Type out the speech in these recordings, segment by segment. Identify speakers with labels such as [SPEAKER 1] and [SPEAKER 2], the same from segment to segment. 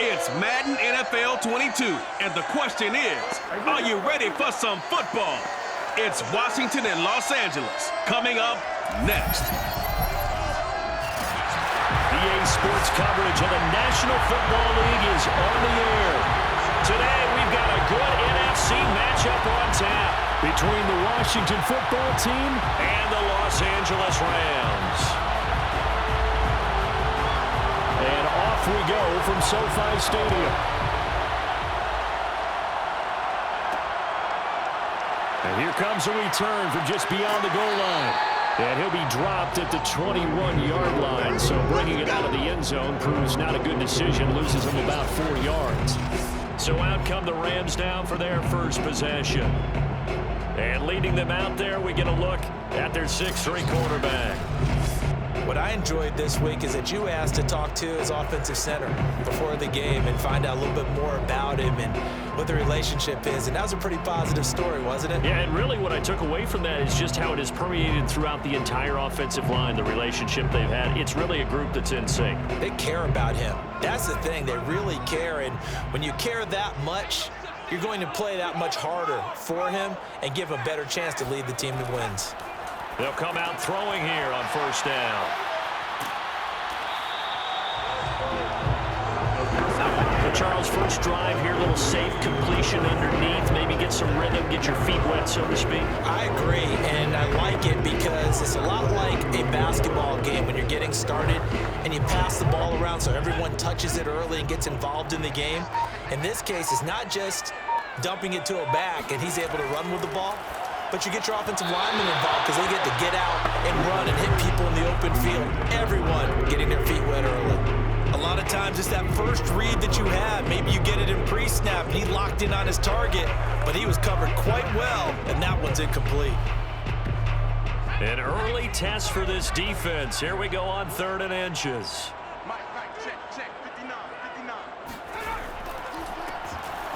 [SPEAKER 1] It's Madden NFL 22, and the question is, are you ready for some football? It's Washington and Los Angeles coming up next.
[SPEAKER 2] EA Sports coverage of the National Football League is on the air. Today, we've got a good NFC matchup on tap between the Washington football team and the Los Angeles Rams. And off we go from SoFi Stadium. And here comes a return from just beyond the goal line. And he'll be dropped at the 21-yard line. So bringing it out of the end zone proves not a good decision. Loses him about 4 yards. So out come the Rams now for their first possession. And leading them out there, we get a look at their 6'3" quarterback.
[SPEAKER 3] What I enjoyed this week is that you asked to talk to his offensive center before the game and find out a little bit more about him and what the relationship is. And that was a pretty positive story, wasn't it?
[SPEAKER 2] Yeah, and really what I took away from that is just how it has permeated throughout the entire offensive line, the relationship they've had. It's really a group that's in sync.
[SPEAKER 3] They care about him. That's the thing. They really care. And when you care that much, you're going to play that much harder for him and give him a better chance to lead the team to wins.
[SPEAKER 2] They'll come out throwing here on first down. Charles, first drive here, a little safe completion underneath, maybe get some rhythm, get your feet wet, so to speak.
[SPEAKER 3] I agree, and I like it because it's a lot like a basketball game when you're getting started and you pass the ball around so everyone touches it early and gets involved in the game. In this case, it's not just dumping it to a back and he's able to run with the ball, but you get your offensive linemen involved because they get to get out and run and hit people in the open field. Everyone getting their feet wet early. A lot of times it's that first read that you have. Maybe you get it in pre-snap and he locked in on his target, but he was covered quite well, and that one's incomplete.
[SPEAKER 2] An early test for this defense. Here we go on 3rd and inches.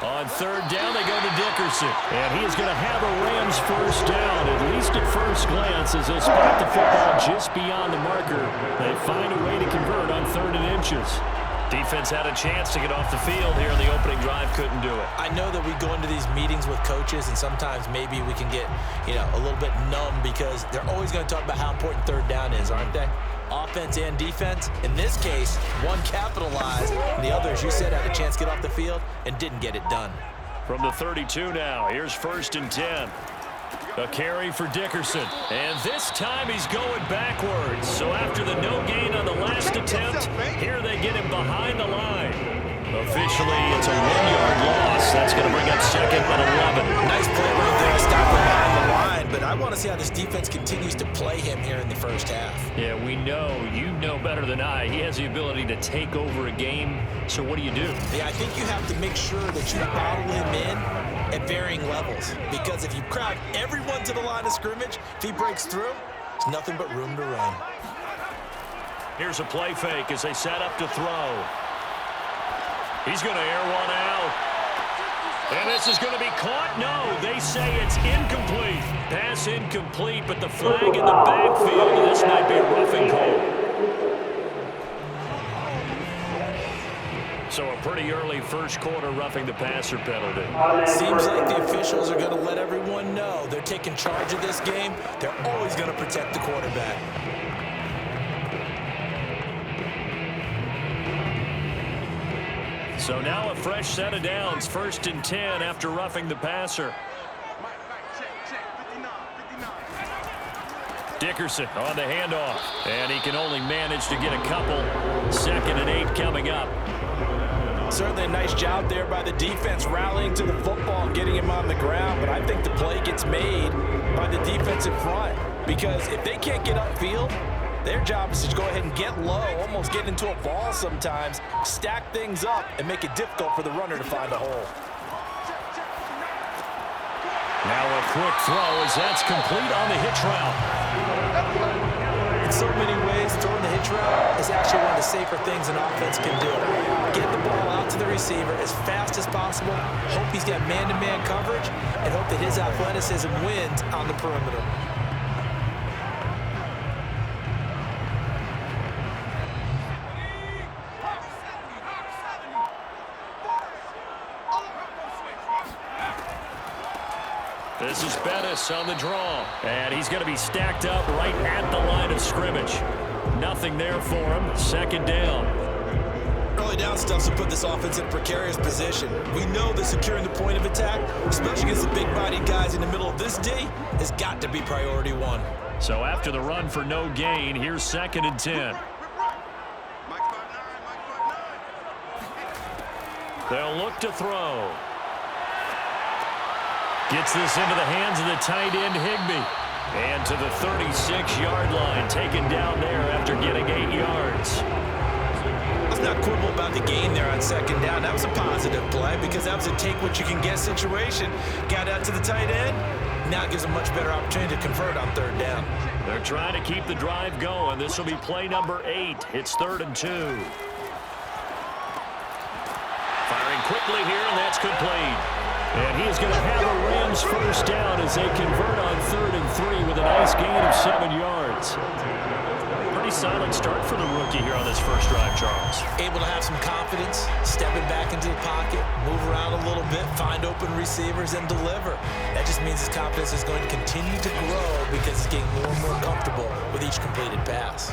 [SPEAKER 2] On 3rd down, they go to Dickerson. And he is going to have a Rams first down, at least at first glance, as they'll spot the football just beyond the marker. They find a way to convert on 3rd and inches. Defense had a chance to get off the field here in the opening drive, couldn't do it.
[SPEAKER 3] I know that we go into these meetings with coaches, and sometimes maybe we can get, a little bit numb because they're always going to talk about how important 3rd down is, aren't they? Offense and defense. In this case, one capitalized, and the other, as you said, had a chance to get off the field and didn't get it done.
[SPEAKER 2] From the 32 now, here's 1st and 10. A carry for Dickerson, and this time he's going backwards. So after the no gain on the last attempt, here they get him behind the line. Officially, it's a 1-yard loss. That's going to bring up 2nd and 11.
[SPEAKER 3] Nice play right there, stop him behind the line, but I want to see how this defense continues to play him here in the first half.
[SPEAKER 2] Yeah, we know, you know better than I, he has the ability to take over a game. So what do you do?
[SPEAKER 3] Yeah, I think you have to make sure that you bottle him in at varying levels, because if you crowd everyone to the line of scrimmage, if he breaks through, there's nothing but room to run.
[SPEAKER 2] Here's a play fake as they set up to throw. He's going to air one out. And this is going to be caught. No, they say it's incomplete. Pass incomplete, but the flag in the backfield. This might be a roughing call. So a pretty early first quarter roughing the passer penalty.
[SPEAKER 3] Seems like the officials are going to let everyone know they're taking charge of this game. They're always going to protect the quarterback.
[SPEAKER 2] So now a fresh set of downs, 1st and 10 after roughing the passer. Dickerson on the handoff, and he can only manage to get a couple. 2nd and 8 coming up.
[SPEAKER 3] Certainly a nice job there by the defense rallying to the football and getting him on the ground, but I think the play gets made by the defensive front because if they can't get upfield, their job is to go ahead and get low, almost get into a ball sometimes, stack things up, and make it difficult for the runner to find a hole.
[SPEAKER 2] Now a quick throw as that's complete on the hitch route.
[SPEAKER 3] In so many ways, throwing the hitch route is actually one of the safer things an offense can do. Get the ball out to the receiver as fast as possible, hope he's got man-to-man coverage, and hope that his athleticism wins on the perimeter.
[SPEAKER 2] This is Bettis on the draw. And he's going to be stacked up right at the line of scrimmage. Nothing there for him. Second down.
[SPEAKER 3] Early down stuff to put this offense in a precarious position. We know that securing the point of attack, especially against the big-bodied guys in the middle of this D, has got to be priority one.
[SPEAKER 2] So after the run for no gain, here's 2nd and 10. They'll look to throw. Gets this into the hands of the tight end, Higbee. And to the 36-yard line, taken down there after getting 8 yards.
[SPEAKER 3] Let's not quibble about the gain there on 2nd down. That was a positive play because that was a take-what-you-can-get situation. Got out to the tight end. Now it gives a much better opportunity to convert on 3rd down.
[SPEAKER 2] They're trying to keep the drive going. This will be play number 8. It's 3rd and 2. Firing quickly here, and that's complete. And he is going to have a Rams first down as they convert on 3rd and 3 with a nice gain of 7 yards. Pretty solid start for the rookie here on this first drive, Charles.
[SPEAKER 3] Able to have some confidence, stepping back into the pocket, move around a little bit, find open receivers, and deliver. That just means his confidence is going to continue to grow because he's getting more and more comfortable with each completed pass.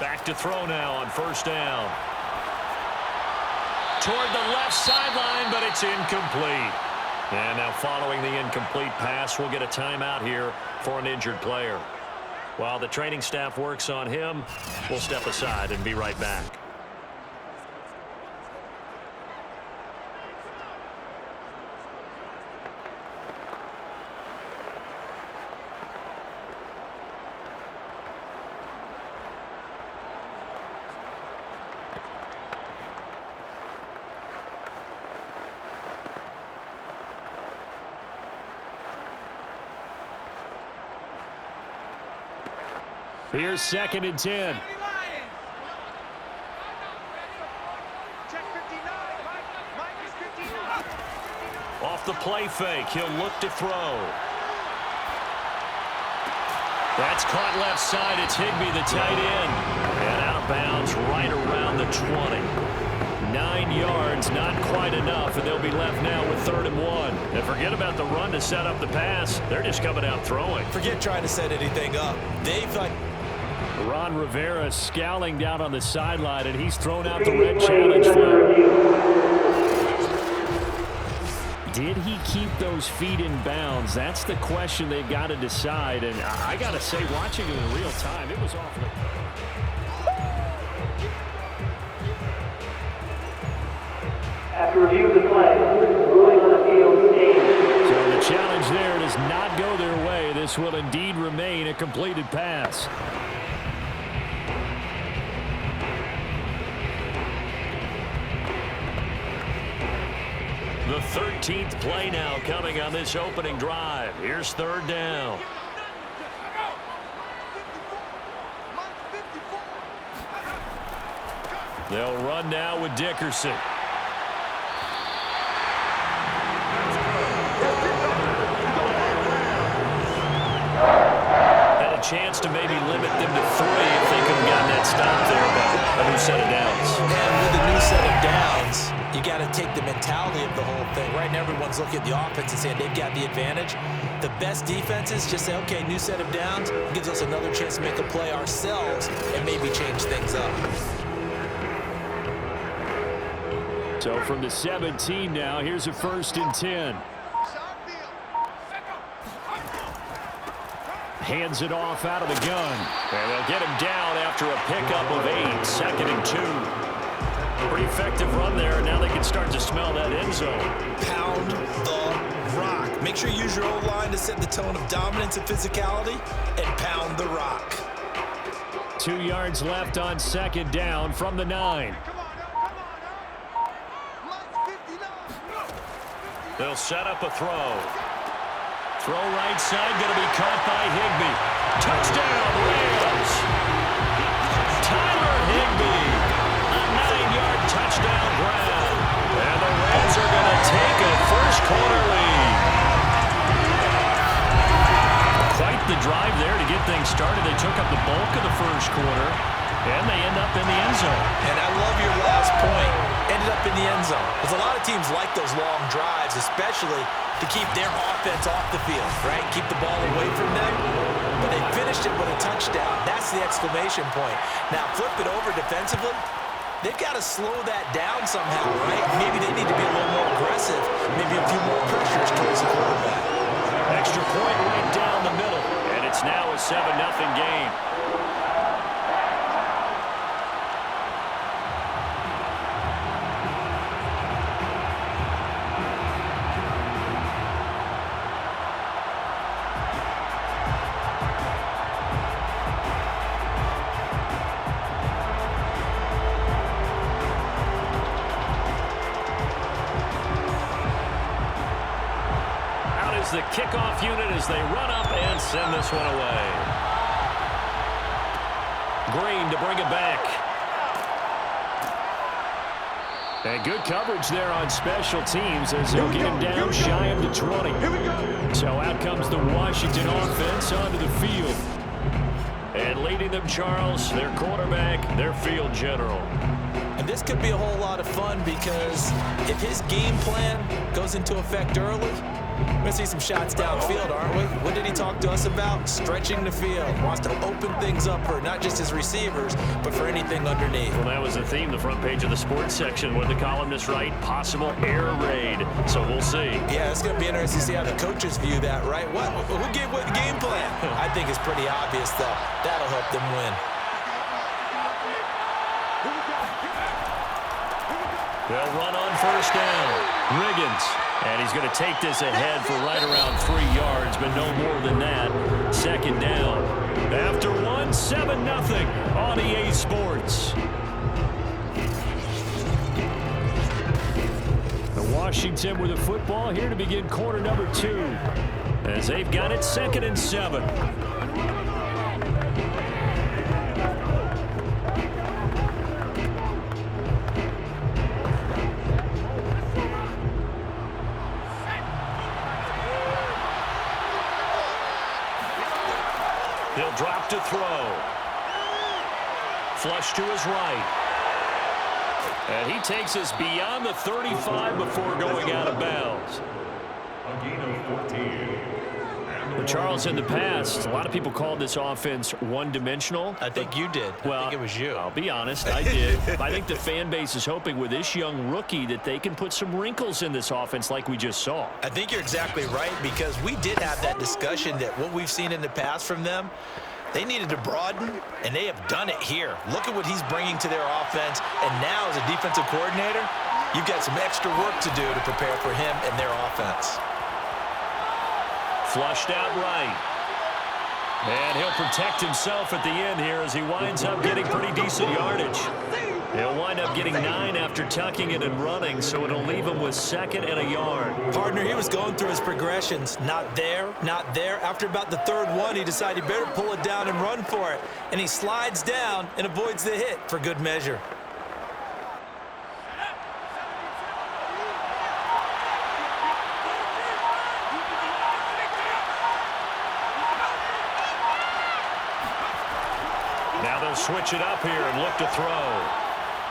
[SPEAKER 2] Back to throw now on 1st down. Toward the left sideline, but it's incomplete. And now following the incomplete pass, we'll get a timeout here for an injured player. While the training staff works on him, we'll step aside and be right back. Here's 2nd and 10. Off the play fake, he'll look to throw. That's caught left side. It's Higbee, the tight end. And out of bounds right around the 20. 9 yards, not quite enough, and they'll be left now with 3rd and 1. And forget about the run to set up the pass. They're just coming out throwing.
[SPEAKER 3] Forget trying to set anything up. They've
[SPEAKER 2] Ron Rivera scowling down on the sideline, and he's thrown out the red challenge flag. Did he keep those feet in bounds? That's the question they've got to decide. And I got to say, watching it in real time, it was awfully.
[SPEAKER 4] After review of the play, ruling on the field stands.
[SPEAKER 2] So the challenge there does not go their way. This will indeed remain a completed pass. The 13th play now coming on this opening drive. Here's 3rd down. They'll run now with Dickerson. Had a chance to maybe limit them to 3 if they could have gotten that stop there, but a new set of downs.
[SPEAKER 3] And with the new set of downs, you got to take the mentality of the whole thing. Right now, everyone's looking at the offense and saying they've got the advantage. The best defenses just say, okay, new set of downs gives us another chance to make a play ourselves and maybe change things up.
[SPEAKER 2] So from the 17 now, here's a 1st and 10. Hands it off out of the gun. And they'll get him down after a pickup of 8. 2nd and 2. Pretty effective run there, and now they can start to smell that end zone.
[SPEAKER 3] Pound the rock. Make sure you use your O-line to set the tone of dominance and physicality, and pound the rock.
[SPEAKER 2] 2 yards left on 2nd down from the 9. They'll set up a throw. Throw right side, going to be caught by Higbee. Touchdown, Rams! Tyler Higbee. A 9-yard touchdown grab. And the Rams are going to take a first-quarter lead. Quite the drive there to get things started. They took up the bulk of the first quarter. And they end up in the end zone.
[SPEAKER 3] And I love your last point. Ended up in the end zone. Because a lot of teams like those long drives, especially to keep their offense off the field, right? Keep the ball away from them. But they finished it with a touchdown. That's the exclamation point. Now, flip it over defensively. They've got to slow that down somehow, right? Maybe they need to be a little more aggressive. Maybe a few more pressures towards the quarterback.
[SPEAKER 2] Extra point right down the middle. And it's now a 7-0 game. The kickoff unit as they run up and send this one away. Green to bring it back. And good coverage there on special teams as they'll get him down shy of the 20. So out comes the Washington offense onto the field. And leading them, Charles, their quarterback, their field general.
[SPEAKER 3] And this could be a whole lot of fun because if his game plan goes into effect early, we're going to see some shots downfield, aren't we? What did he talk to us about? Stretching the field. Wants to open things up for not just his receivers, but for anything underneath.
[SPEAKER 2] Well, that was the theme, the front page of the sports section, where the columnists write, possible air raid. So we'll see.
[SPEAKER 3] Yeah, it's going to be interesting to see how the coaches view that, right? Who gave what game plan? I think it's pretty obvious, though. That'll help them win.
[SPEAKER 2] They'll run on first down. Riggins. And he's going to take this ahead for right around 3 yards, but no more than that. Second down. After 7-0 on EA Sports. The Washington with the football here to begin quarter number 2. As they've got it 2nd and 7. He'll drop to throw. Flush to his right. And he takes us beyond the 35 before going out of bounds.
[SPEAKER 5] A gain of 14.
[SPEAKER 2] Well, Charles, in the past, a lot of people called this offense one-dimensional.
[SPEAKER 3] I think you did.
[SPEAKER 2] Well,
[SPEAKER 3] I think it was you.
[SPEAKER 2] I'll be honest, I did. I think the fan base is hoping with this young rookie that they can put some wrinkles in this offense like we just saw.
[SPEAKER 3] I think you're exactly right because we did have that discussion that what we've seen in the past from them, they needed to broaden, and they have done it here. Look at what he's bringing to their offense, and now as a defensive coordinator, you've got some extra work to do to prepare for him and their offense.
[SPEAKER 2] Flushed out right. And he'll protect himself at the end here as he winds up getting pretty decent yardage. He'll wind up getting 9 after tucking it and running, so it'll leave him with 2nd and a yard.
[SPEAKER 3] Partner, he was going through his progressions. Not there, not there. After about the 3rd one, he decided he better pull it down and run for it. And he slides down and avoids the hit for good measure.
[SPEAKER 2] Now they'll switch it up here and look to throw.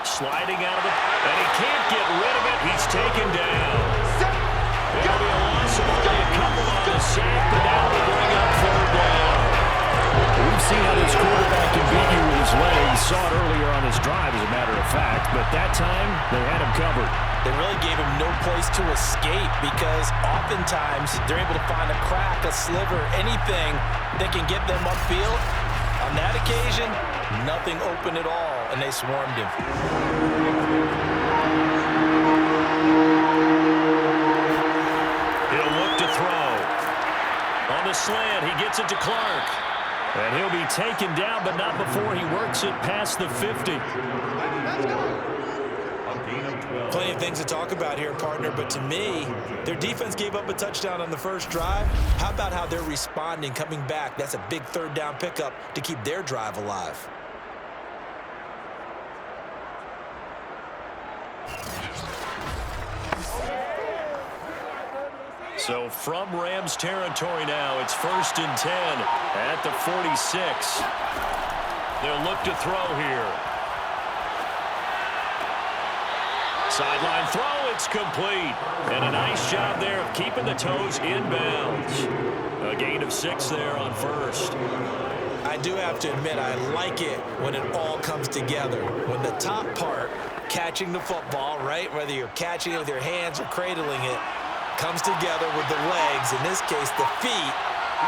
[SPEAKER 2] Sliding out of it, and he can't get rid of it. He's taken down. It'll be a loss of only a couple on the sack, but now they'll bring up 3rd down. We've seen how this quarterback can beat you with his legs. Saw it earlier on his drive, as a matter of fact, but that time they had him covered.
[SPEAKER 3] They really gave him no place to escape because oftentimes they're able to find a crack, a sliver, anything that can get them upfield. On that occasion, nothing open at all, and they swarmed him.
[SPEAKER 2] He'll look to throw. On the slant, he gets it to Clark. And he'll be taken down, but not before he works it past the 50.
[SPEAKER 3] Plenty of things to talk about here, partner, but to me, their defense gave up a touchdown on the first drive. How about how they're responding, coming back? That's a big 3rd down pickup to keep their drive alive.
[SPEAKER 2] So from Rams territory now, it's 1st and 10 at the 46. They'll look to throw here. Sideline throw, it's complete. And a nice job there of keeping the toes in bounds. A gain of 6 there on first.
[SPEAKER 3] I do have to admit, I like it when it all comes together. When the top part, catching the football, right, whether you're catching it with your hands or cradling it, comes together with the legs, in this case the feet,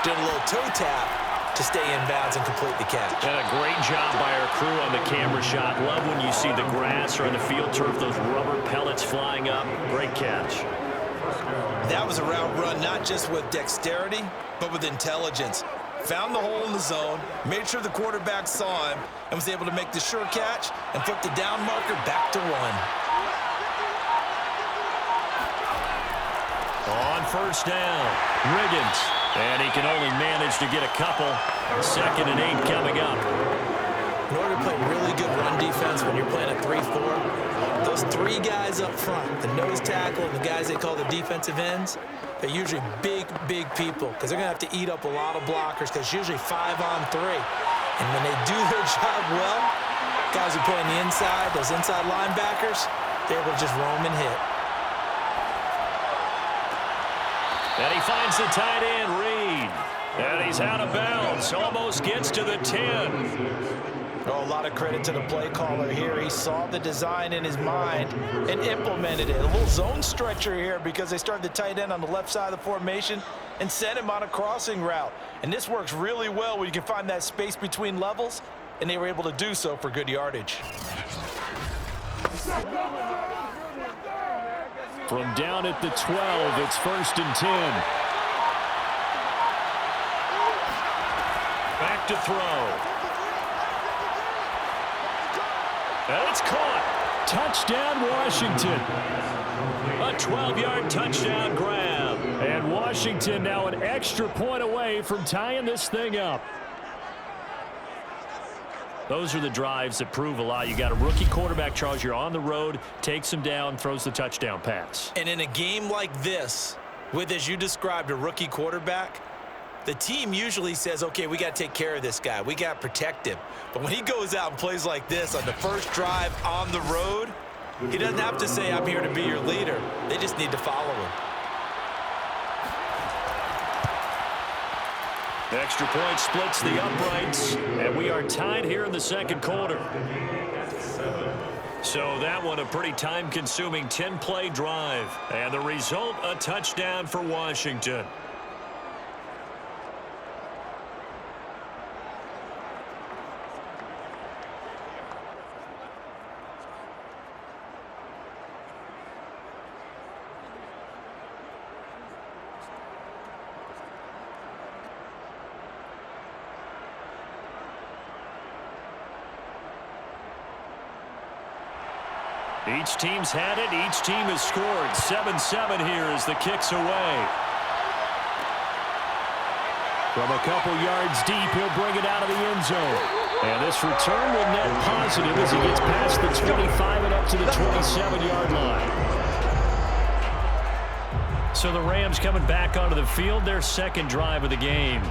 [SPEAKER 3] doing a little toe tap to stay in bounds and complete the catch.
[SPEAKER 2] And a great job by our crew on the camera shot. Love when you see the grass or on the field turf, those rubber pellets flying up. Great catch.
[SPEAKER 3] That was a route run not just with dexterity, but with intelligence. Found the hole in the zone, made sure the quarterback saw him, and was able to make the sure catch and put the down marker back to 1.
[SPEAKER 2] On first down, Riggins. And he can only manage to get a couple. 2nd and 8 coming up.
[SPEAKER 3] In order to play really good run defense when you're playing a 3-4, those 3 guys up front, the nose tackle and the guys they call the defensive ends, they're usually big, big people because they're going to have to eat up a lot of blockers because it's usually 5 on 3. And when they do their job well, guys who play on the inside, those inside linebackers, they're able to just roam and hit.
[SPEAKER 2] And he finds the tight end, Reed. And he's out of bounds. Almost gets to the 10.
[SPEAKER 3] Oh, a lot of credit to the play caller here. He saw the design in his mind and implemented it. A little zone stretcher here because they started the tight end on the left side of the formation and sent him on a crossing route. And this works really well when you can find that space between levels, and they were able to do so for good yardage.
[SPEAKER 2] From down at the 12, it's 1st and 10. Back to throw. And it's caught. Touchdown, Washington. A 12-yard touchdown grab. And Washington now an extra point away from tying this thing up. Those are the drives that prove a lot. You got a rookie quarterback, Charles. You're on the road, takes him down, throws the touchdown pass.
[SPEAKER 3] And in a game like this, with, as you described, a rookie quarterback, the team usually says, okay, we got to take care of this guy. We got to protect him. But when he goes out and plays like this on the first drive on the road, he doesn't have to say, I'm here to be your leader. They just need to follow him.
[SPEAKER 2] Extra point splits the uprights, and we are tied here in the 2nd quarter. So that one a pretty time-consuming 10-play drive, and the result a touchdown for Washington. Each team's had it. Each team has scored. 7-7 here as the kick's away. From a couple yards deep, he'll bring it out of the end zone. And this return will net positive as he gets past the 25 and up to the 27-yard line. So the Rams coming back onto the field, their 2nd drive of the game.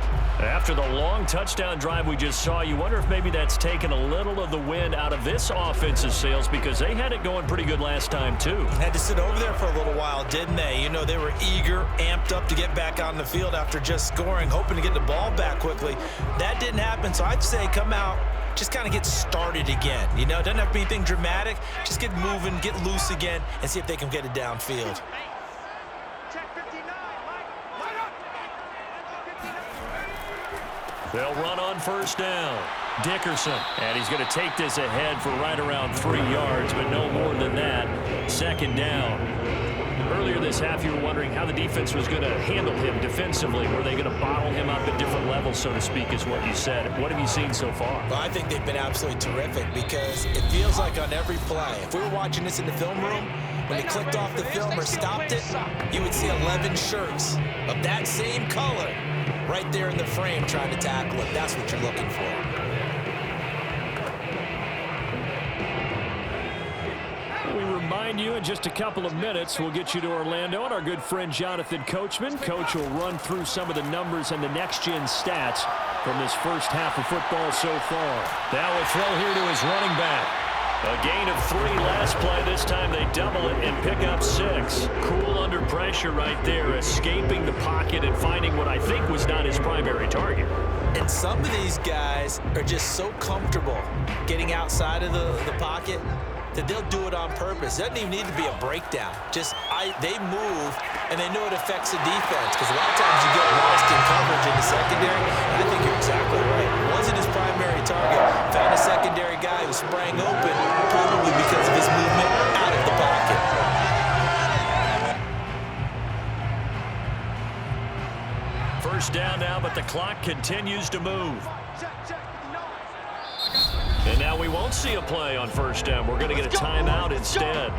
[SPEAKER 2] After the long touchdown drive we just saw, you wonder if maybe that's taken a little of the wind out of this offensive sails because they had it going pretty good last time too.
[SPEAKER 3] Had to sit over there for a little while, didn't they? You know, they were eager, amped up to get back on the field after just scoring, hoping to get the ball back quickly. That didn't happen, so I'd say come out, just kind of get started again. You know, it doesn't have to be anything dramatic. Just get moving, get loose again, and see if they can get it downfield.
[SPEAKER 2] They'll run on first down. Dickerson, and he's going to take this ahead for right around 3 yards, but no more than that. 2nd down. Earlier this half, you were wondering how the defense was going to handle him defensively. Were they going to bottle him up at different levels, so to speak, is what you said. What have you seen so far?
[SPEAKER 3] Well, I think they've been absolutely terrific because it feels like on every play, if we were watching this in the film room, when they clicked off the film or stopped it, you would see 11 shirts of that same color right there in the frame trying to tackle it. That's what you're looking for.
[SPEAKER 2] We remind you in just a couple of minutes we'll get you to Orlando and our good friend Jonathan Coachman. Coach will run through some of the numbers and the next-gen stats from this first half of football so far. Now a throw here to his running back. A gain of 3 last play. This time they double it and pick up 6. Cool under pressure right there, escaping the pocket and finding what I think was not his primary target.
[SPEAKER 3] And some of these guys are just so comfortable getting outside of the pocket that they'll do it on purpose. It doesn't even need to be a breakdown. They move, and they know it affects the defense, because a lot of times you get lost in coverage in the secondary. And I think you're exactly right. It wasn't his primary target. Found a secondary guy who sprang open, probably because of his movement out of the pocket.
[SPEAKER 2] First down now, but the clock continues to move. And now we won't see a play on first down. We're going to get a timeout instead,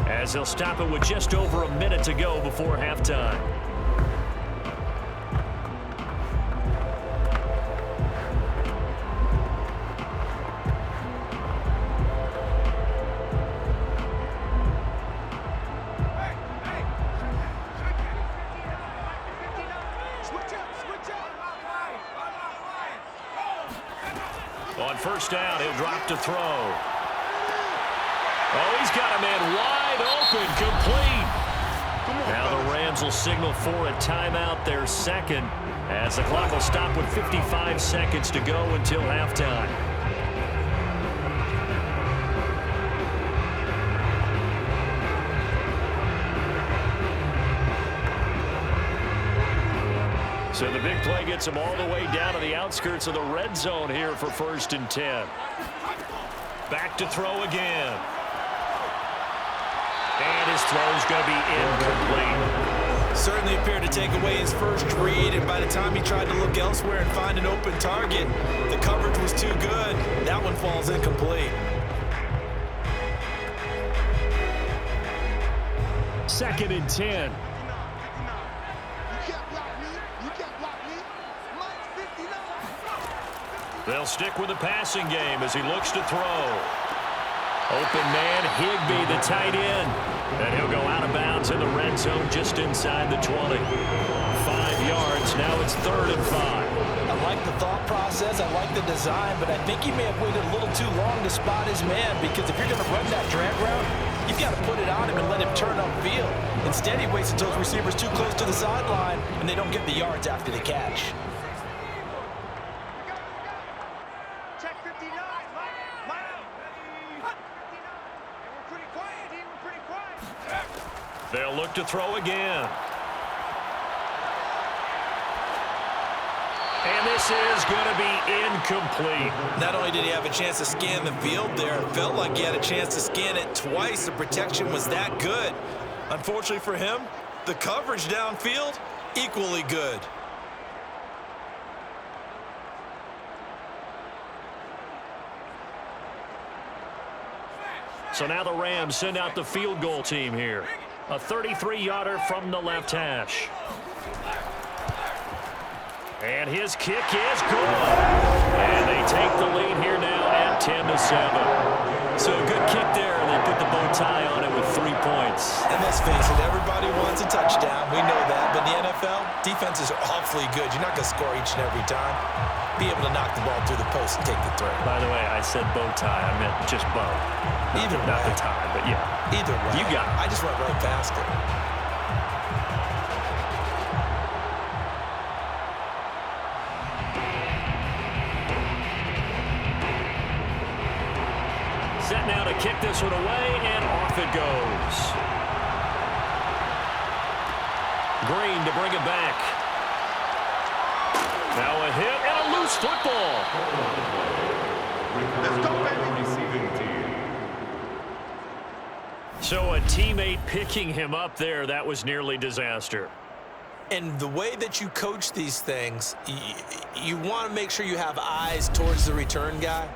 [SPEAKER 2] as they'll stop it with just over a minute to go before halftime. On first down, he'll drop to throw. Oh, he's got a man wide open, complete. Now the Rams will signal for a timeout, their second, as the clock will stop with 55 seconds to go until halftime. So the big play gets him all the way down to the outskirts of the red zone here for 1st and 10. Back to throw again. And his throw's going to be incomplete.
[SPEAKER 3] Certainly appeared to take away his first read, and by the time he tried to look elsewhere and find an open target, the coverage was too good. That one falls incomplete.
[SPEAKER 2] 2nd and 10. They'll stick with the passing game as he looks to throw. Open man, Higbee, the tight end. And he'll go out of bounds in the red zone just inside the 20. 5 yards, now it's 3rd and 5.
[SPEAKER 3] I like the thought process, I like the design, but I think he may have waited a little too long to spot his man, because if you're going to run that drag route, you've got to put it on him and let him turn upfield. Instead, he waits until his receiver's too close to the sideline, and they don't get the yards after the catch.
[SPEAKER 2] They'll look to throw again. And this is going to be incomplete.
[SPEAKER 3] Not only did he have a chance to scan the field there, it felt like he had a chance to scan it twice. The protection was that good. Unfortunately for him, the coverage downfield, equally good.
[SPEAKER 2] So now the Rams send out the field goal team here. A 33-yarder from the left hash. And his kick is good. And they take the lead here now at 10-7. So a good kick there, and they put the bow tie on it with 3 points.
[SPEAKER 3] And let's face it, everybody wants a touchdown. We know that. But in the NFL, defenses are awfully good. You're not going to score each and every time. Be able to knock the ball through the post and take the throw.
[SPEAKER 2] By the way, I said bow tie. I meant just bow.
[SPEAKER 3] Either way.
[SPEAKER 2] Not the tie, but yeah.
[SPEAKER 3] Either way.
[SPEAKER 2] You got it.
[SPEAKER 3] I just went right past it.
[SPEAKER 2] Set now to kick this one away, and off it goes. Green to bring it back. Now a hit and a loose football.
[SPEAKER 5] Let's go, baby. Receiving team.
[SPEAKER 2] So a teammate picking him up there, that was nearly disaster.
[SPEAKER 3] And the way that you coach these things, you want to make sure you have eyes towards the return guy,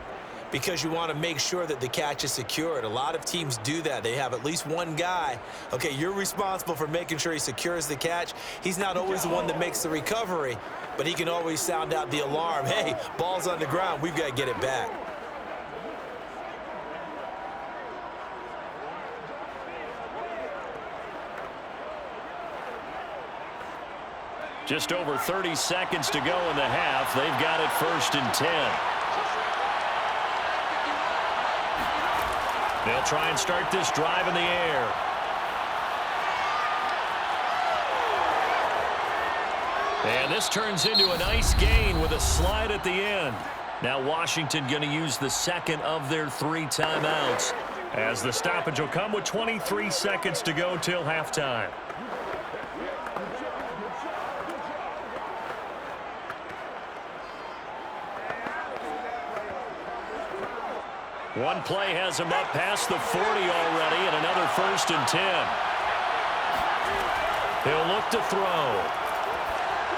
[SPEAKER 3] because you want to make sure that the catch is secured. A lot of teams do that. They have at least one guy. Okay, you're responsible for making sure he secures the catch. He's not always the one that makes the recovery, but he can always sound out the alarm. Hey, ball's on the ground. We've got to get it back.
[SPEAKER 2] Just over 30 seconds to go in the half. They've got it 1st and 10. They'll try and start this drive in the air. And this turns into a nice gain with a slide at the end. Now Washington going to use the second of their 3 timeouts, as the stoppage will come with 23 seconds to go till halftime. One play has him up past the 40 already, and another 1st and 10. He'll look to throw.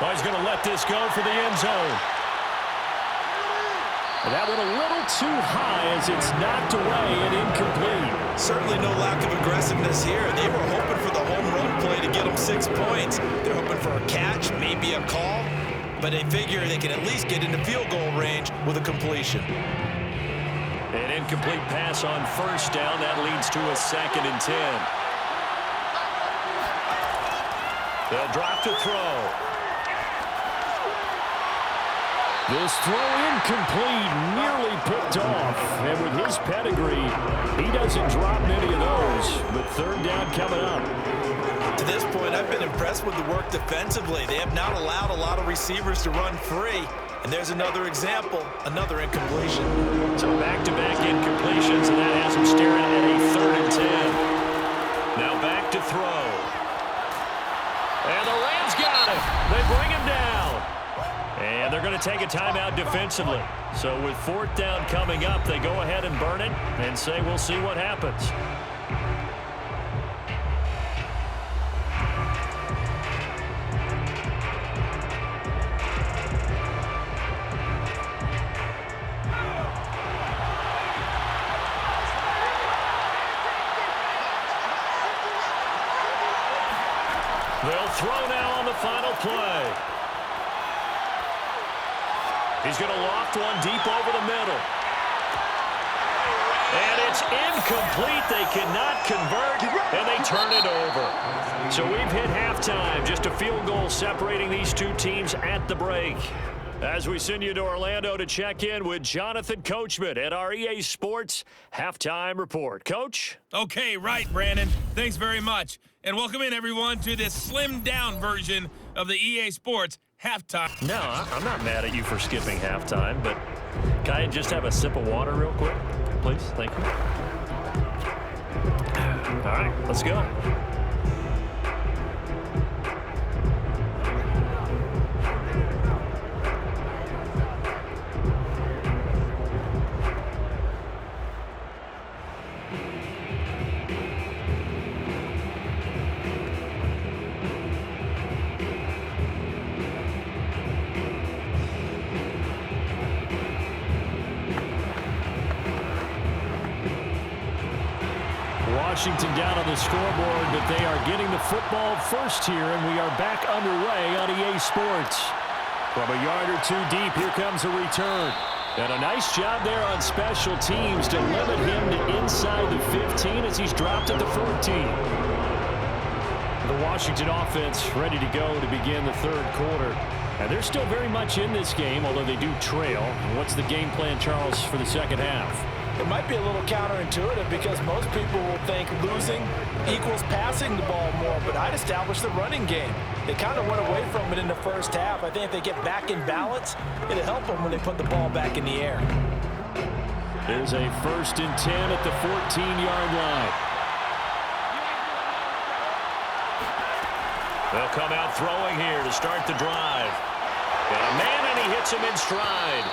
[SPEAKER 2] Oh, he's going to let this go for the end zone. And that one a little too high as it's knocked away and incomplete.
[SPEAKER 3] Certainly no lack of aggressiveness here. They were hoping for the home run play to get them 6 points. They're hoping for a catch, maybe a call, but they figure they can at least get into field goal range with a completion.
[SPEAKER 2] An incomplete pass on 1st down. That leads to a 2nd and 10. They'll drop to throw.
[SPEAKER 6] This throw incomplete, nearly picked off. And with his pedigree, he doesn't drop many of those. But 3rd down coming up.
[SPEAKER 3] To this point, I've been impressed with the work defensively. They have not allowed a lot of receivers to run free. And there's another example, another incompletion.
[SPEAKER 2] So back-to-back incompletions, and that has him staring at a 3rd and 10. Now back to throw. And the Rams got him. They bring him down. And they're going to take a timeout defensively. So with 4th down coming up, they go ahead and burn it and say we'll see what happens. They'll throw now on the final play. He's going to loft one deep over the middle. And it's incomplete. They cannot convert, and they turn it over. So we've hit halftime. Just a field goal separating these two teams at the break. As we send you to Orlando to check in with Jonathan Coachman at our EA Sports Halftime Report. Coach?
[SPEAKER 7] Okay, right, Brandon. Thanks very much. And welcome in, everyone, to this slimmed-down version of the EA Sports Halftime.
[SPEAKER 2] No, I'm not mad at you for skipping halftime, but can I just have a sip of water real quick, please? Thank you. All right, let's go.
[SPEAKER 6] Washington down on the scoreboard, but they are getting the football first here, and we are back underway on EA Sports. From a yard or two deep, here comes a return. And a nice job there on special teams to limit him to inside the 15 as he's dropped at the 14. The Washington offense ready to go to begin the 3rd quarter. And they're still very much in this game, although they do trail. What's the game plan, Charles, for the 2nd half?
[SPEAKER 3] It might be a little counterintuitive because most people will think losing equals passing the ball more, but I'd establish the running game. They kind of went away from it in the 1st half. I think if they get back in balance, it'll help them when they put the ball back in the air.
[SPEAKER 6] There's a 1st and 10 at the 14-yard line.
[SPEAKER 2] They'll come out throwing here to start the drive. Got a man, and he hits him in stride.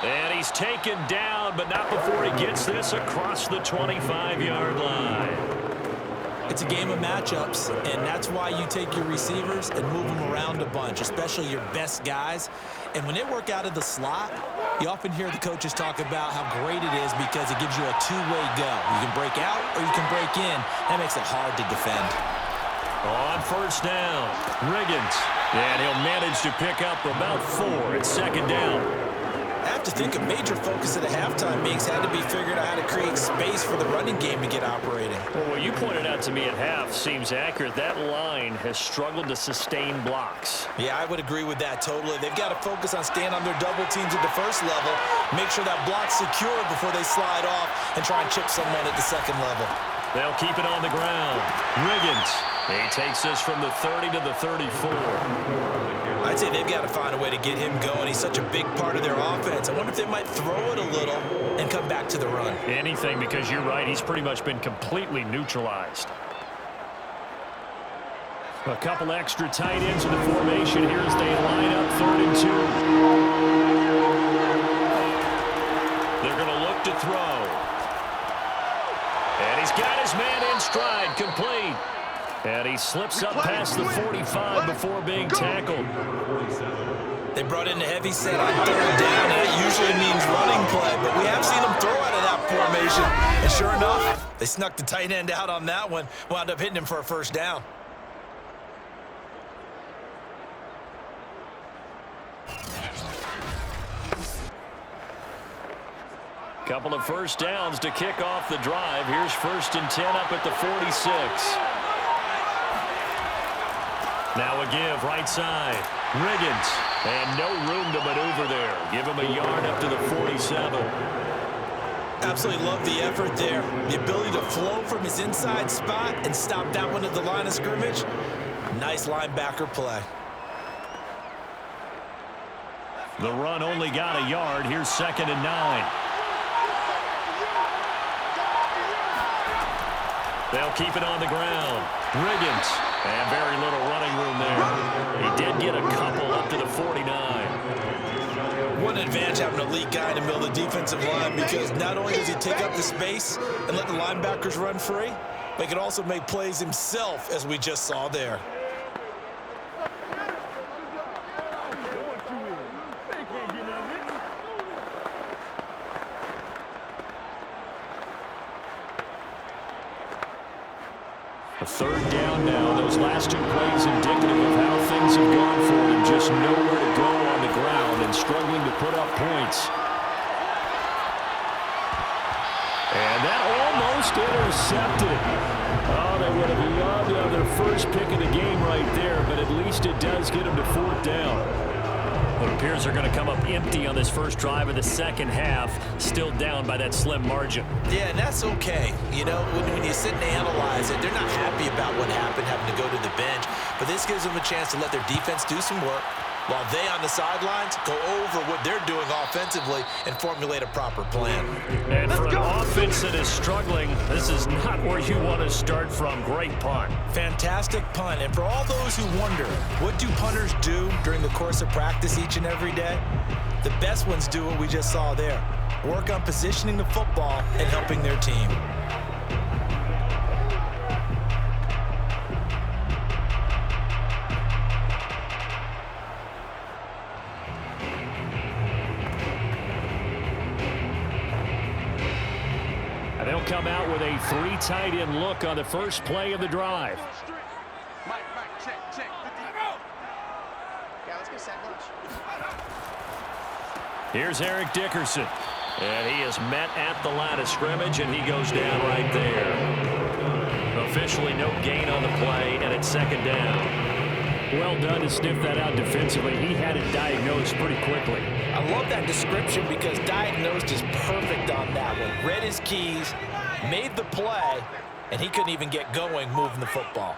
[SPEAKER 2] And he's taken down, but not before he gets this across the 25-yard line.
[SPEAKER 3] It's a game of matchups, and that's why you take your receivers and move them around a bunch, especially your best guys. And when they work out of the slot, you often hear the coaches talk about how great it is because it gives you a two-way go. You can break out or you can break in. That makes it hard to defend.
[SPEAKER 2] On 1st down, Riggins. And he'll manage to pick up about 4 at 2nd down.
[SPEAKER 3] After to think a major focus at a halftime meetings had to be figuring out how to create space for the running game to get operating.
[SPEAKER 2] Well, what you pointed out to me at half seems accurate. That line has struggled to sustain blocks.
[SPEAKER 3] Yeah, I would agree with that totally. They've got to focus on staying on their double teams at the first level, make sure that block's secure before they slide off and try and chip someone at the second level.
[SPEAKER 2] They'll keep it on the ground. Riggins. He takes this from the 30 to the 34.
[SPEAKER 3] I'd say they've got to find a way to get him going. He's such a big part of their offense. I wonder if they might throw it a little and come back to the run.
[SPEAKER 2] Anything, because you're right. He's pretty much been completely neutralized. A couple extra tight ends in the formation here as they line up 3rd and 2. They're going to look to throw. And he's got his man in stride, complete. And he slips up past the 45 before being tackled.
[SPEAKER 3] They brought in the heavy set on 3rd down, and that usually means running play, but we have seen them throw out of that formation. And sure enough, they snuck the tight end out on that one, wound up hitting him for a 1st down.
[SPEAKER 2] Couple of 1st downs to kick off the drive. Here's 1st and 10 up at the 46. Now a give right side. Riggins. And no room to maneuver there. Give him a yard up to the 47.
[SPEAKER 3] Absolutely love the effort there. The ability to flow from his inside spot and stop that one at the line of scrimmage. Nice linebacker play.
[SPEAKER 2] The run only got a yard. Here's 2nd and 9. They'll keep it on the ground. Riggins. And very little running room there. He did get a couple up to the 49.
[SPEAKER 3] What an advantage having an elite guy in the middle of the defensive line, because not only does he take up the space and let the linebackers run free, but he can also make plays himself, as we just saw there.
[SPEAKER 2] A 3rd down now. Those last 2 plays indicative of how things have gone for him. Just nowhere to go on the ground and struggling to put up points. And that almost intercepted. Oh, they would have loved to have their first pick of the game right there, but at least it does get them to 4th down. It appears they're going to come up empty on this first drive of the second half, still down by that slim margin.
[SPEAKER 3] Yeah, and that's okay. You know, when you sit and analyze it, they're not happy about what happened, having to go to the bench. But this gives them a chance to let their defense do some work, while they on the sidelines go over what they're doing offensively and formulate a proper plan.
[SPEAKER 2] And for an offense that is struggling, this is not where you want to start from. Great punt.
[SPEAKER 3] Fantastic punt. And for all those who wonder, what do punters do during the course of practice each and every day? The best ones do what we just saw there. Work on positioning the football and helping their team.
[SPEAKER 2] They'll come out with a 3 tight end look on the first play of the drive.
[SPEAKER 8] Mike, check. Yeah, let's get sack lunch.
[SPEAKER 2] Here's Eric Dickerson. And he is met at the line of scrimmage, and he goes down right there. Officially no gain on the play, and it's 2nd down. Well done to sniff that out defensively. He had it diagnosed pretty quickly.
[SPEAKER 3] I love that description, because diagnosed is perfect on that one. Read his keys, made the play, and he couldn't even get going moving the football.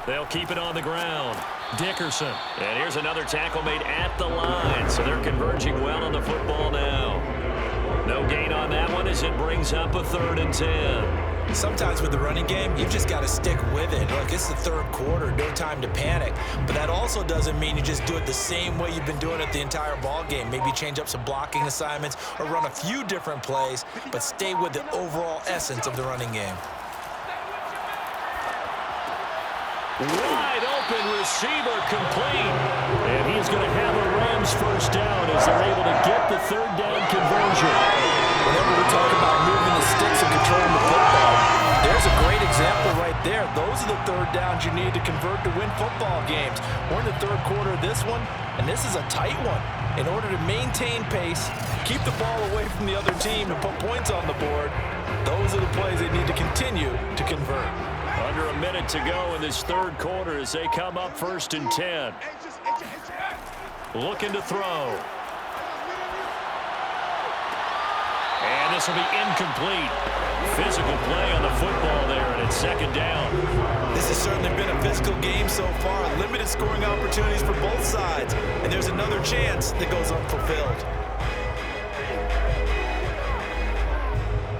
[SPEAKER 2] They'll keep it on the ground. Dickerson. And here's another tackle made at the line, so they're converging well on the football now. No gain on that one as it brings up a 3rd and 10.
[SPEAKER 3] Sometimes with the running game, you've just got to stick with it. Look, it's the 3rd quarter, no time to panic. But that also doesn't mean you just do it the same way you've been doing it the entire ball game. Maybe change up some blocking assignments or run a few different plays, but stay with the overall essence of the running game.
[SPEAKER 2] Wide open receiver, complete. And he's going to have a Rams 1st down as they're able to get the 3rd down conversion.
[SPEAKER 3] Whenever we talk about moving the sticks and controlling the football, there's a great example example right there. Those are the third downs you need to convert to win football games. We're in the third quarter of this one, and this is a tight one. In order to maintain pace, keep the ball away from the other team, and put points on the board, those are the plays they need to continue to convert.
[SPEAKER 2] Under a minute to go in this third quarter as they come up 1st and 10. Looking to throw. And this will be incomplete. Physical play on the football there, and it's 2nd down.
[SPEAKER 3] This has certainly been a physical game so far. Limited scoring opportunities for both sides. And there's another chance that goes unfulfilled.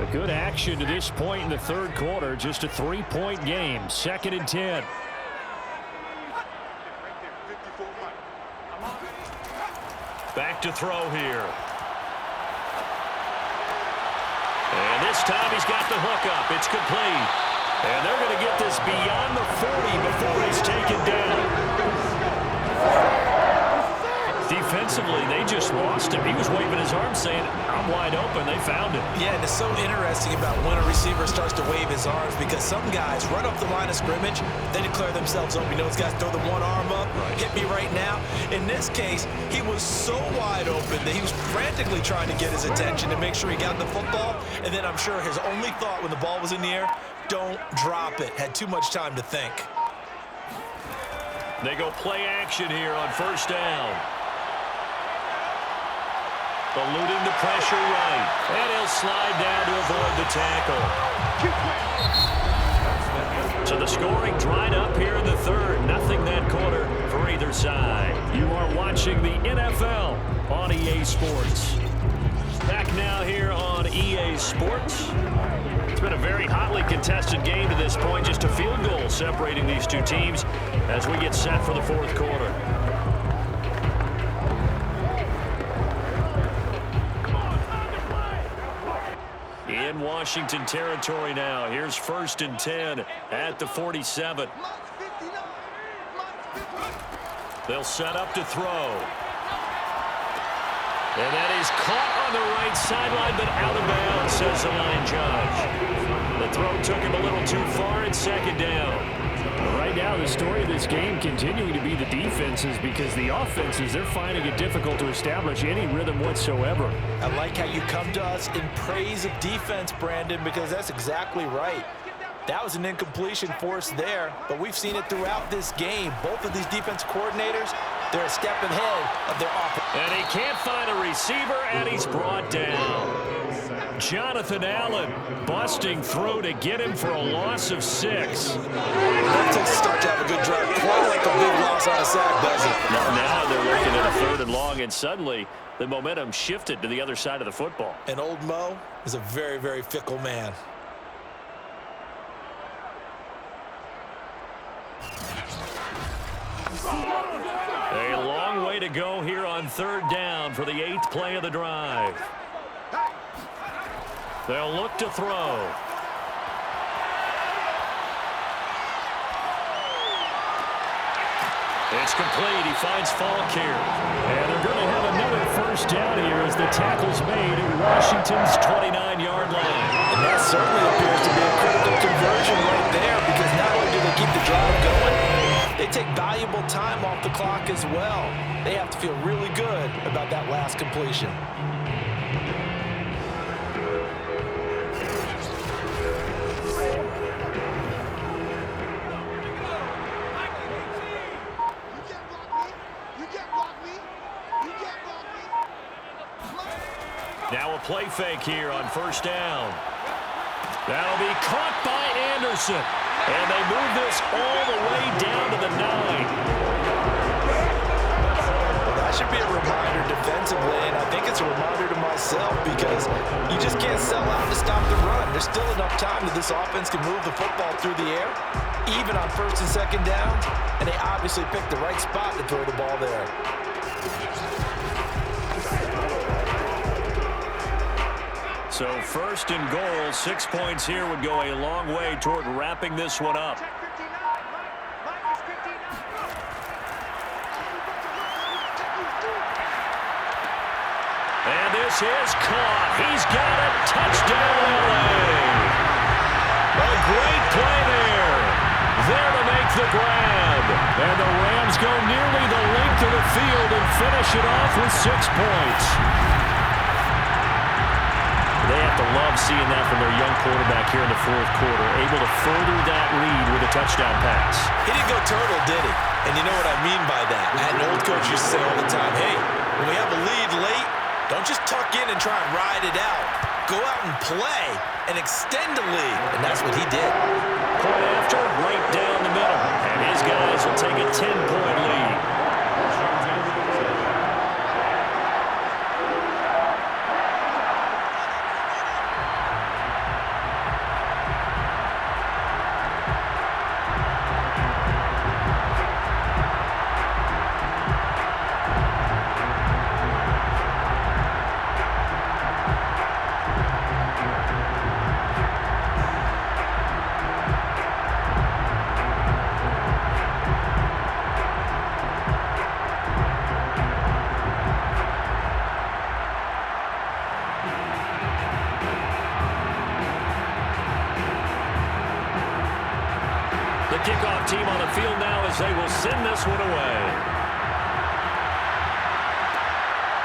[SPEAKER 2] A good action to this point in the third quarter. Just a 3-point game. 2nd and 10. Back to throw here. And this time he's got the hook up. It's complete. And they're going to get this beyond the 40 before he's taken down. Defensively, they just lost him. He was waving his arms saying, I'm wide open. They found him.
[SPEAKER 3] Yeah, and it's so interesting about when a receiver starts to wave his arms, because some guys run up the line of scrimmage, they declare themselves open. You know, these guys throw the one arm up, hit me right now. In this case, he was so wide open that he was frantically trying to get his attention to make sure he got the football. And then I'm sure his only thought when the ball was in the air, don't drop it. Had too much time to think.
[SPEAKER 2] They go play action here on 1st down. Eluding the pressure right. And he'll slide down to avoid the tackle. So the scoring dried up here in the third. Nothing that quarter for either side. You are watching the NFL on EA Sports. Back now here on EA Sports. It's been a very hotly contested game to this point. Just a field goal separating these two teams as we get set for the fourth quarter. In Washington territory now. Here's 1st and 10 at the 47. They'll set up to throw. And that is caught on the right sideline, but out of bounds, says the line judge. The throw took him a little too far. It's 2nd down.
[SPEAKER 6] Right now, the story of this game continuing to be the defenses, because the offenses, they're finding it difficult to establish any rhythm whatsoever.
[SPEAKER 3] I like how you come to us in praise of defense, Brandon, because that's exactly right. That was an incompletion force there, but we've seen it throughout this game. Both of these defense coordinators, they're a step ahead of their offense.
[SPEAKER 2] And he can't find a receiver, and he's brought down. Jonathan Allen busting through to get him for a loss of 6.
[SPEAKER 3] That takes a start to have a good drive. Quite like a big loss on a sack, does it?
[SPEAKER 2] Now they're looking at a 3rd and long, and suddenly the momentum shifted to the other side of the football.
[SPEAKER 3] And old Mo is a very, very fickle man.
[SPEAKER 2] A long way to go here on 3rd down for the 8th play of the drive. They'll look to throw. It's complete. He finds Falk here.
[SPEAKER 6] And they're going to have another 1st down here as the tackle's made at Washington's 29-yard line.
[SPEAKER 3] And that certainly appears to be a critical conversion right there, because not only do they keep the drive going, they take valuable time off the clock as well. They have to feel really good about that last completion.
[SPEAKER 2] Now a play fake here on 1st down. That'll be caught by Anderson. And they move this all the way down to the 9.
[SPEAKER 3] Well, that should be a reminder defensively, and I think it's a reminder to myself, because you just can't sell out to stop the run. There's still enough time that this offense can move the football through the air, even on 1st and 2nd downs, and they obviously picked the right spot to throw the ball there.
[SPEAKER 2] So 1st and goal, 6 points here would go a long way toward wrapping this one up. And this is caught. He's got it. Touchdown, LA. A great play there
[SPEAKER 6] And the Rams go nearly the length of the field and finish it off with 6 points. They have to love seeing that from their young quarterback here in the fourth quarter, able to further that lead with a touchdown pass.
[SPEAKER 3] He didn't go turtle, did he? And you know what I mean by that. I had an old coach used to say all the time, hey, when we have a lead late, don't just tuck in and try and ride it out. Go out and play and extend the lead. And that's what he did.
[SPEAKER 6] Point after, right down the middle. And his guys will take a 10-point lead. Kickoff team on the field now as they will send this one away.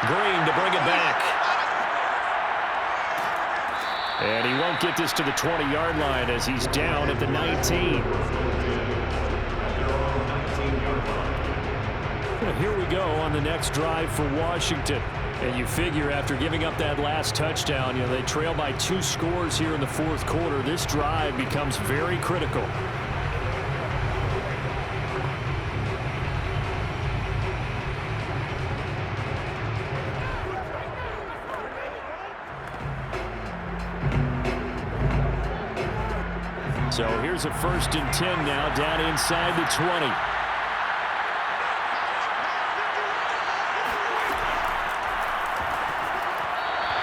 [SPEAKER 6] Green to bring it back. And he won't get this to the 20-yard line as he's down at the 19. Well, here we go on the next drive for Washington. And you figure after giving up that last touchdown, they trail by 2 scores here in the fourth quarter. This drive becomes very critical. So here's a 1st and 10 now, down inside the 20.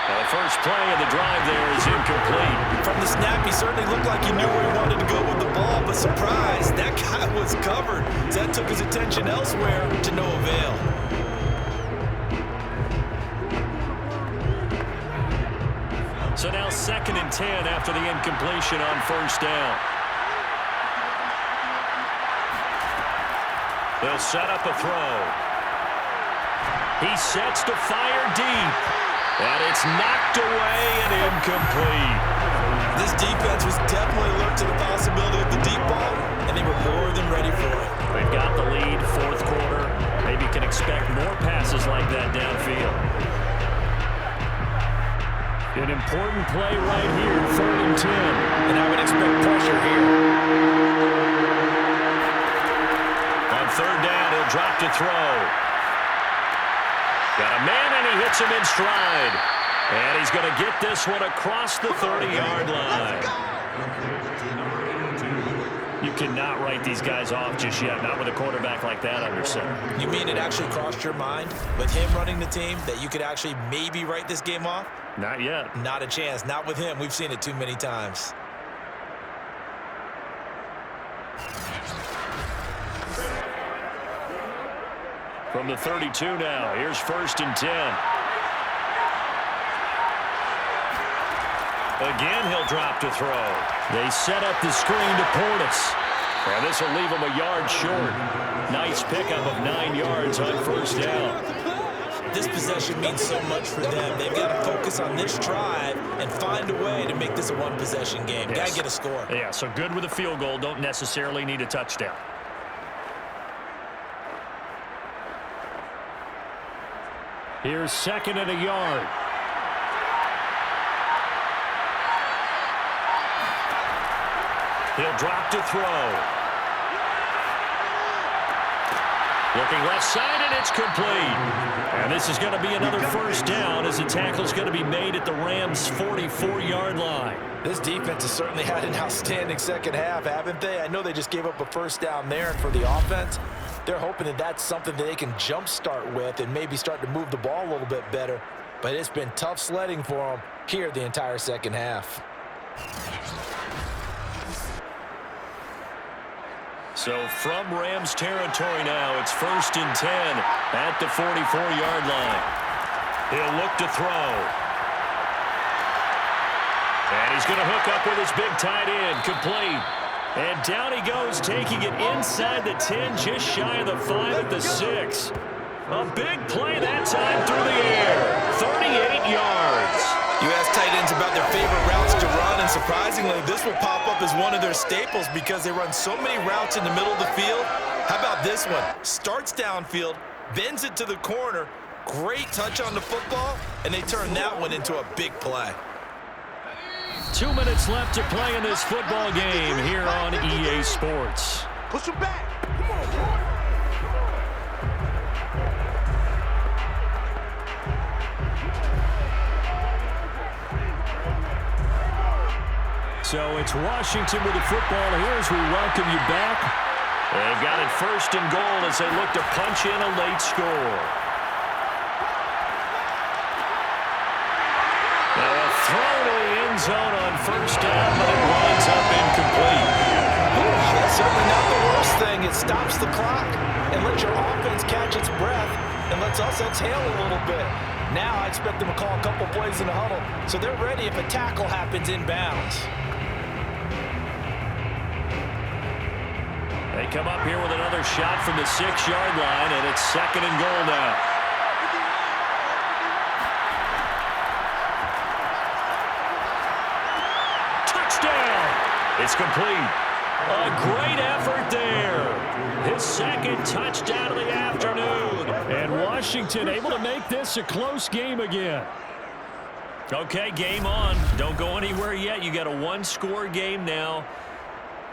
[SPEAKER 6] Now the first play of the drive there is incomplete.
[SPEAKER 3] From the snap, he certainly looked like he knew where he wanted to go with the ball, but surprise, that guy was covered. So that took his attention elsewhere to no avail.
[SPEAKER 6] So now 2nd and 10 after the incompletion on 1st down. They'll set up a throw. He sets to fire deep. And it's knocked away and incomplete.
[SPEAKER 3] This defense was definitely alert to the possibility of the deep ball, and they were more than ready for it.
[SPEAKER 6] They've got the lead, fourth quarter. Maybe can expect more passes like that downfield. An important play right here, 3rd and 10.
[SPEAKER 3] And I would expect pressure here.
[SPEAKER 6] On 3rd down, he'll drop to throw. Got a man, and he hits him in stride. And he's going to get this one across the 30-yard line. You cannot write these guys off just yet, not with a quarterback like that under center.
[SPEAKER 3] You mean it actually crossed your mind with him running the team that you could actually maybe write this game off?
[SPEAKER 6] Not yet.
[SPEAKER 3] Not a chance. Not with him. We've seen it too many times.
[SPEAKER 6] From the 32 now, here's 1st and 10. Again, he'll drop to throw. They set up the screen to Portis. And this will leave him a yard short. Nice pickup of 9 yards on 1st down.
[SPEAKER 3] This possession means so much for them. They've got to focus on this drive and find a way to make this a one-possession game.
[SPEAKER 6] Yes.
[SPEAKER 3] Got to get a score.
[SPEAKER 6] Yeah, so good with a field goal. Don't necessarily need a touchdown. Here's 2nd and a yard. He'll drop to throw. Looking left side, and it's complete. And this is going to be another 1st down as the tackle's going to be made at the Rams' 44-yard line.
[SPEAKER 3] This defense has certainly had an outstanding second half, haven't they? I know they just gave up a 1st down there, and for the offense, they're hoping that that's something that they can jumpstart with and maybe start to move the ball a little bit better. But it's been tough sledding for them here the entire second half.
[SPEAKER 6] So from Rams territory now, it's 1st and 10 at the 44-yard line. He'll look to throw. And he's going to hook up with his big tight end, complete. And down he goes, taking it inside the 10, just shy of the 5 at the 6. A big play that time through the air. 38 yards.
[SPEAKER 3] You ask tight ends about their favorite routes to run, and surprisingly, this will pop up as one of their staples because they run so many routes in the middle of the field. How about this one? Starts downfield, bends it to the corner, great touch on the football, and they turn that one into a big play.
[SPEAKER 6] 2 minutes left to play in this football game here on EA Sports.
[SPEAKER 8] Push him back. Come on.
[SPEAKER 6] So it's Washington with the football here as we welcome you back. They've got it 1st and goal as they look to punch in a late score. Now a throw to the end zone on 1st down, but it winds up incomplete.
[SPEAKER 3] That's certainly not the worst thing. It stops the clock and lets your offense catch its breath and lets us exhale a little bit. Now I expect them to call a couple plays in the huddle so they're ready if a tackle happens inbounds.
[SPEAKER 6] They come up here with another shot from the 6-yard line, and it's 2nd and goal now. Touchdown! It's complete. A great effort there. His 2nd touchdown of the afternoon. And Washington able to make this a close game again. Okay, game on. Don't go anywhere yet. You got a 1-score game now.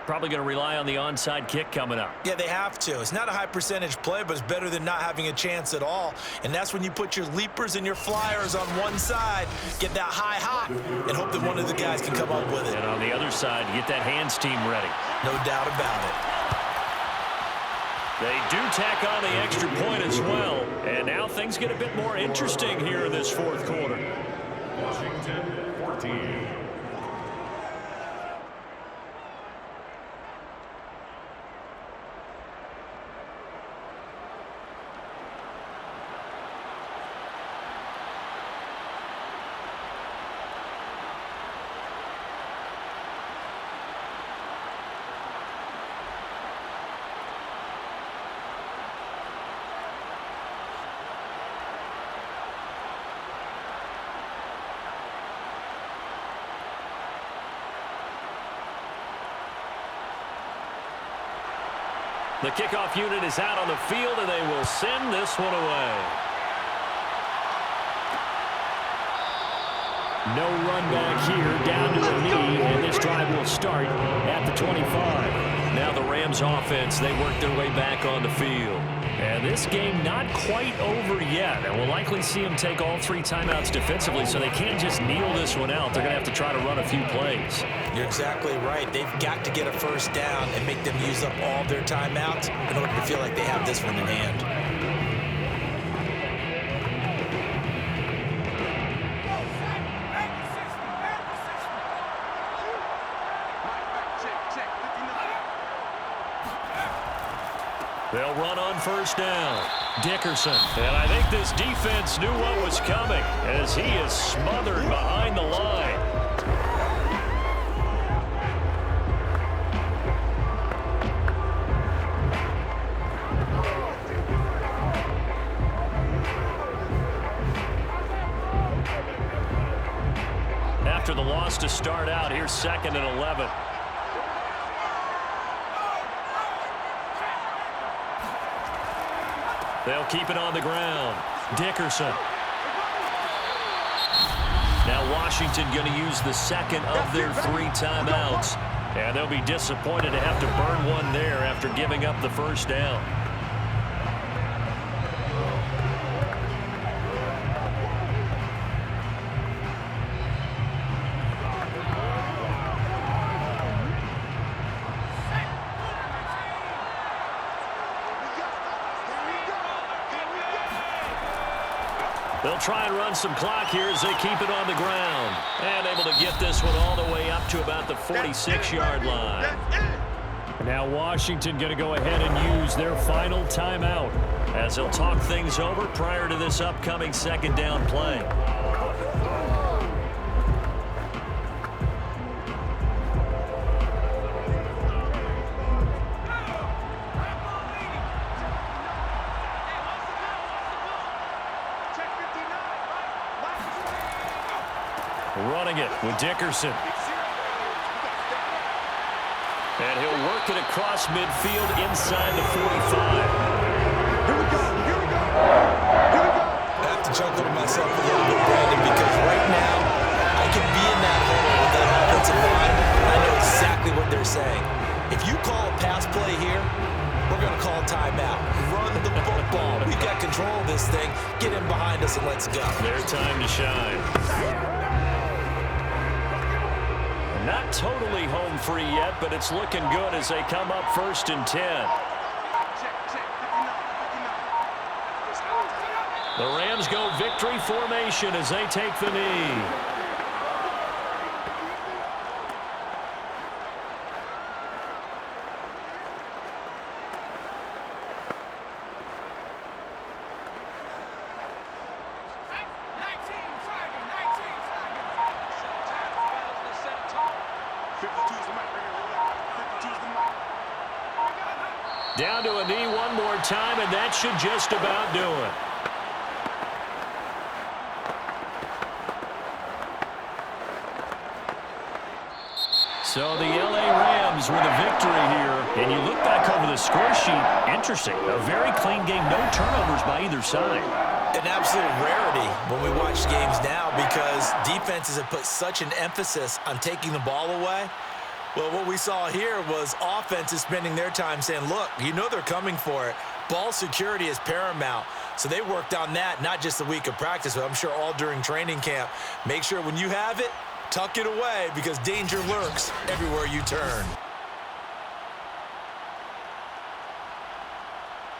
[SPEAKER 6] Probably going to rely on the onside kick coming up.
[SPEAKER 3] Yeah, they have to. It's not a high percentage play, but it's better than not having a chance at all. And that's when you put your leapers and your flyers on one side, get that high hop, and hope that one of the guys can come up with it.
[SPEAKER 6] And on the other side, get that hands team ready.
[SPEAKER 3] No doubt about it.
[SPEAKER 6] They do tack on the extra point as well. And now things get a bit more interesting here in this 4th quarter.
[SPEAKER 5] Washington 14.
[SPEAKER 6] The kickoff unit is out on the field, and they will send this one away. No run back here, down to the knee, and this drive will start at the 25. Now the Rams offense, they work their way back on the field. And this game not quite over yet, and we'll likely see them take all 3 timeouts defensively, so they can't just kneel this one out. They're going to have to try to run a few plays.
[SPEAKER 3] You're exactly right. They've got to get a 1st down and make them use up all their timeouts in order to feel like they have this one in hand.
[SPEAKER 6] They'll run on 1st down. Dickerson. And I think this defense knew what was coming as he is smothered behind the line. After the loss to start out, here's 2nd and 11. They'll keep it on the ground. Dickerson. Now Washington going to use the 2nd of their 3 timeouts. And they'll be disappointed to have to burn one there after giving up the 1st down. They'll try and run some clock here as they keep it on the ground. And able to get this one all the way up to about the 46-yard line. Now Washington going to go ahead and use their final timeout as they'll talk things over prior to this upcoming 2nd down play. with Dickerson. And he'll work it across midfield inside the 45.
[SPEAKER 8] Here we go. Here we go. Here we go.
[SPEAKER 3] I have to chuckle to myself a little bit, Brandon, because right now I can be in that hole with that offensive line. I know exactly what they're saying. If you call a pass play here, we're going to call timeout. Run the football. We got control of this thing. Get in behind us and let's go.
[SPEAKER 6] Their time to shine. Not totally home free yet, but it's looking good as they come up 1st and 10. The Rams go victory formation as they take the knee. Down to a knee one more time, and that should just about do it. So the L.A. Rams with a victory here. And you look back over the score sheet, interesting. A very clean game, no turnovers by either side.
[SPEAKER 3] An absolute rarity when we watch games now because defenses have put such an emphasis on taking the ball away. Well, what we saw here was offenses spending their time saying, look, you know they're coming for it. Ball security is paramount. So they worked on that, not just a week of practice, but I'm sure all during training camp. Make sure when you have it, tuck it away because danger lurks everywhere you turn.